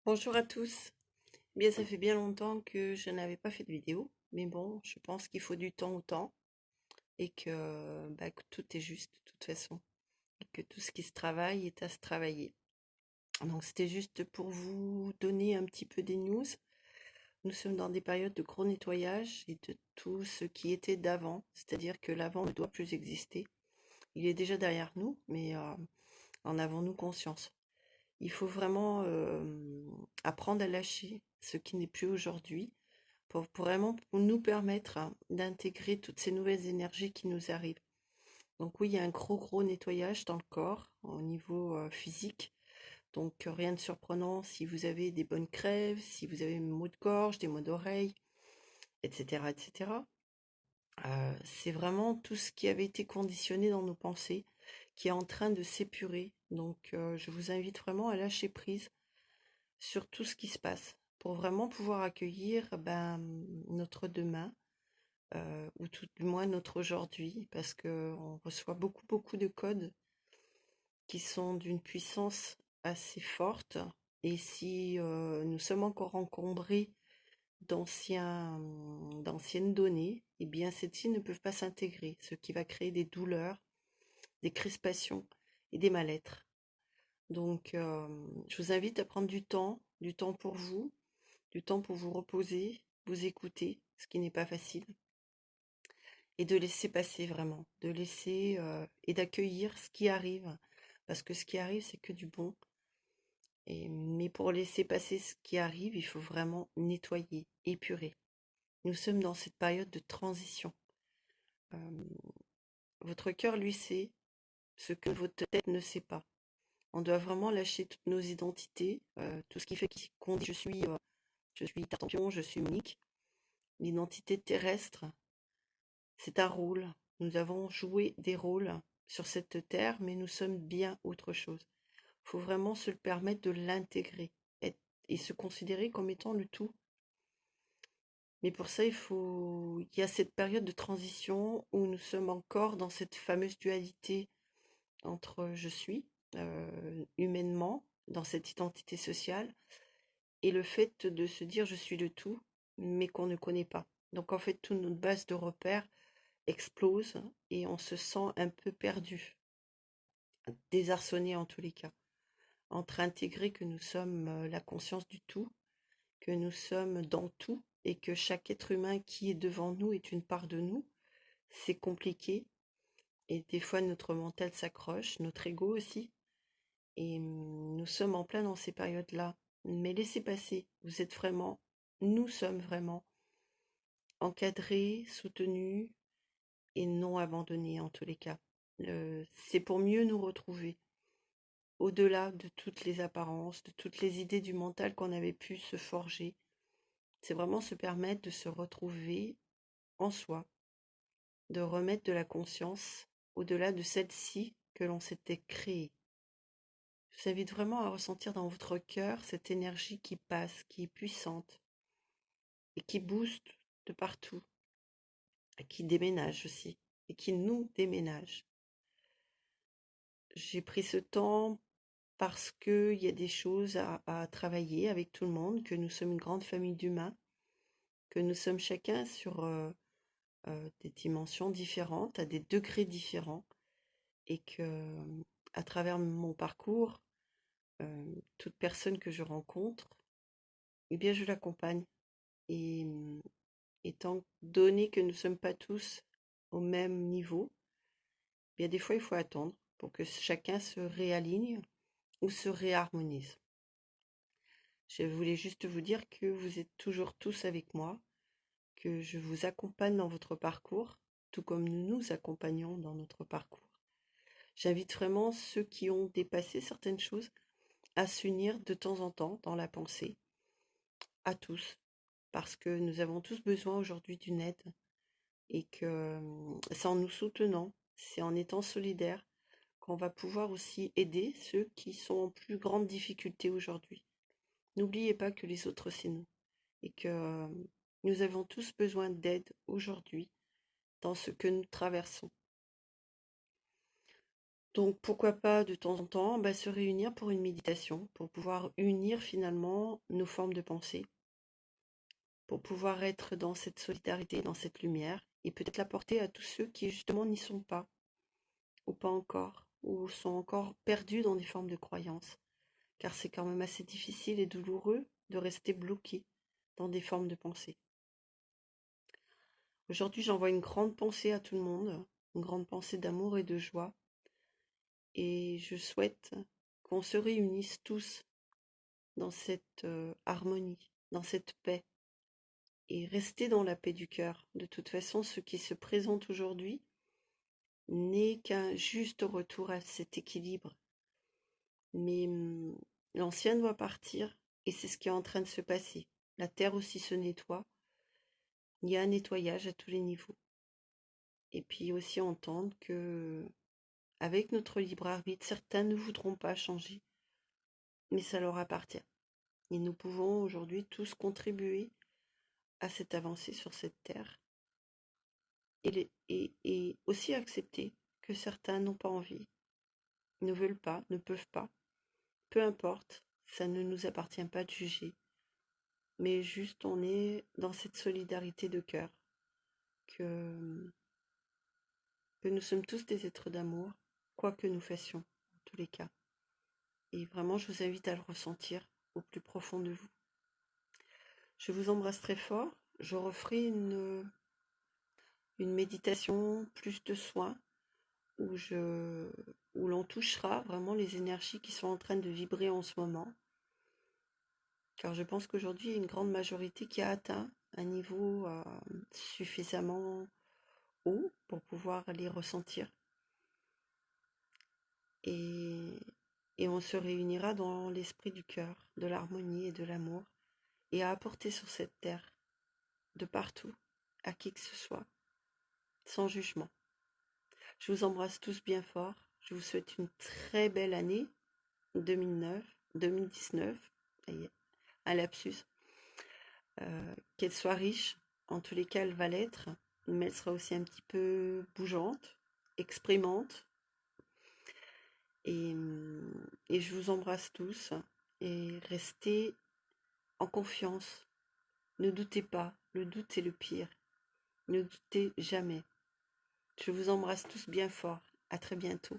Bonjour à tous. Bien, ça fait bien longtemps que je n'avais pas fait de vidéo, mais bon, je pense qu'il faut du temps au temps et que tout est juste de toute façon et que tout ce qui se travaille est à se travailler. Donc, c'était juste pour vous donner un petit peu des news. Nous sommes dans des périodes de gros nettoyage et de tout ce qui était d'avant, c'est-à-dire que l'avant ne doit plus exister. Il est déjà derrière nous, mais en avons-nous conscience? Il faut vraiment apprendre à lâcher ce qui n'est plus aujourd'hui pour vraiment nous permettre d'intégrer toutes ces nouvelles énergies qui nous arrivent. Donc oui, il y a un gros nettoyage dans le corps au niveau physique. Donc rien de surprenant si vous avez des bonnes crèves, si vous avez des maux de gorge, des maux d'oreille, etc. etc. C'est vraiment tout ce qui avait été conditionné dans nos pensées qui est en train de s'épurer. Donc je vous invite vraiment à lâcher prise sur tout ce qui se passe pour vraiment pouvoir accueillir notre demain ou tout du moins notre aujourd'hui, parce qu'on reçoit beaucoup de codes qui sont d'une puissance assez forte. Et si nous sommes encore encombrés d'anciennes données, eh bien celles-ci ne peuvent pas s'intégrer, ce qui va créer des douleurs, des crispations et des mal-être. Donc je vous invite à prendre du temps pour vous, du temps pour vous reposer, vous écouter, ce qui n'est pas facile, et de laisser passer vraiment, de laisser et d'accueillir ce qui arrive, parce que ce qui arrive, c'est que du bon. Mais pour laisser passer ce qui arrive, il faut vraiment nettoyer, épurer. Nous sommes dans cette période de transition. Euh, Votre cœur, lui, sait ce que votre tête ne sait pas. On doit vraiment lâcher toutes nos identités, tout ce qui fait qu'on dit je suis Tartampion, je suis Monique. L'identité terrestre, c'est un rôle. Nous avons joué des rôles sur cette terre, mais nous sommes bien autre chose. Il faut vraiment se le permettre de l'intégrer et se considérer comme étant le tout. Mais pour ça, il y a cette période de transition où nous sommes encore dans cette fameuse dualité entre je suis, humainement, dans cette identité sociale, et le fait de se dire je suis le tout, mais qu'on ne connaît pas. Donc en fait, toute notre base de repères explose et on se sent un peu perdu, désarçonné en tous les cas, entre intégrer que nous sommes la conscience du tout, que nous sommes dans tout et que chaque être humain qui est devant nous est une part de nous. C'est compliqué et des fois notre mental s'accroche, notre ego aussi, et nous sommes en plein dans ces périodes-là. Mais laissez passer, nous sommes vraiment encadrés, soutenus et non abandonnés en tous les cas. C'est pour mieux nous retrouver, au-delà de toutes les apparences, de toutes les idées du mental qu'on avait pu se forger. C'est vraiment se permettre de se retrouver en soi, de remettre de la conscience au-delà de celle-ci que l'on s'était créée. Je vous invite vraiment à ressentir dans votre cœur cette énergie qui passe, qui est puissante et qui booste de partout, et qui déménage aussi, et qui nous déménage. J'ai pris ce temps parce qu'il y a des choses à travailler avec tout le monde, que nous sommes une grande famille d'humains, que nous sommes chacun sur des dimensions différentes, à des degrés différents, et que à travers mon parcours, toute personne que je rencontre, eh bien je l'accompagne. Et étant donné que nous ne sommes pas tous au même niveau, eh bien des fois il faut attendre pour que chacun se réaligne ou se réharmonise. Je voulais juste vous dire que vous êtes toujours tous avec moi, que je vous accompagne dans votre parcours, tout comme nous nous accompagnons dans notre parcours. J'invite vraiment ceux qui ont dépassé certaines choses à s'unir de temps en temps dans la pensée, à tous, parce que nous avons tous besoin aujourd'hui d'une aide et que c'est en nous soutenant, c'est en étant solidaires qu'on va pouvoir aussi aider ceux qui sont en plus grande difficulté aujourd'hui. N'oubliez pas que les autres, c'est nous et que nous avons tous besoin d'aide aujourd'hui dans ce que nous traversons. Donc pourquoi pas de temps en temps se réunir pour une méditation, pour pouvoir unir finalement nos formes de pensée, pour pouvoir être dans cette solidarité, dans cette lumière, et peut-être l'apporter à tous ceux qui justement n'y sont pas, ou pas encore, ou sont encore perdus dans des formes de croyances. Car c'est quand même assez difficile et douloureux de rester bloqué dans des formes de pensée. Aujourd'hui, j'envoie une grande pensée à tout le monde, une grande pensée d'amour et de joie, et je souhaite qu'on se réunisse tous dans cette harmonie, dans cette paix, et rester dans la paix du cœur. De toute façon, ce qui se présente aujourd'hui n'est qu'un juste retour à cet équilibre. Mais l'ancien doit partir, et c'est ce qui est en train de se passer. La terre aussi se nettoie. Il y a un nettoyage à tous les niveaux. Et puis aussi entendre que, avec notre libre arbitre, certains ne voudront pas changer, mais ça leur appartient. Et nous pouvons aujourd'hui tous contribuer à cette avancée sur cette terre et aussi accepter que certains n'ont pas envie, ne veulent pas, ne peuvent pas. Peu importe, ça ne nous appartient pas de juger, mais juste on est dans cette solidarité de cœur, que, que nous sommes tous des êtres d'amour, quoi que nous fassions, en tous les cas. Et vraiment, je vous invite à le ressentir au plus profond de vous. Je vous embrasse très fort. Je referai une méditation plus de soin où où l'on touchera vraiment les énergies qui sont en train de vibrer en ce moment. Car je pense qu'aujourd'hui, il y a une grande majorité qui a atteint un niveau suffisamment haut pour pouvoir les ressentir. Et, et on se réunira dans l'esprit du cœur, de l'harmonie et de l'amour, et à apporter sur cette terre, de partout, à qui que ce soit, sans jugement. Je vous embrasse tous bien fort. Je vous souhaite une très belle année 2019, un lapsus. Qu'elle soit riche, en tous les cas elle va l'être, mais elle sera aussi un petit peu bougeante, exprimante. Et, et je vous embrasse tous et restez en confiance. Ne doutez pas, le doute c'est le pire. Ne doutez jamais. Je vous embrasse tous bien fort. À très bientôt.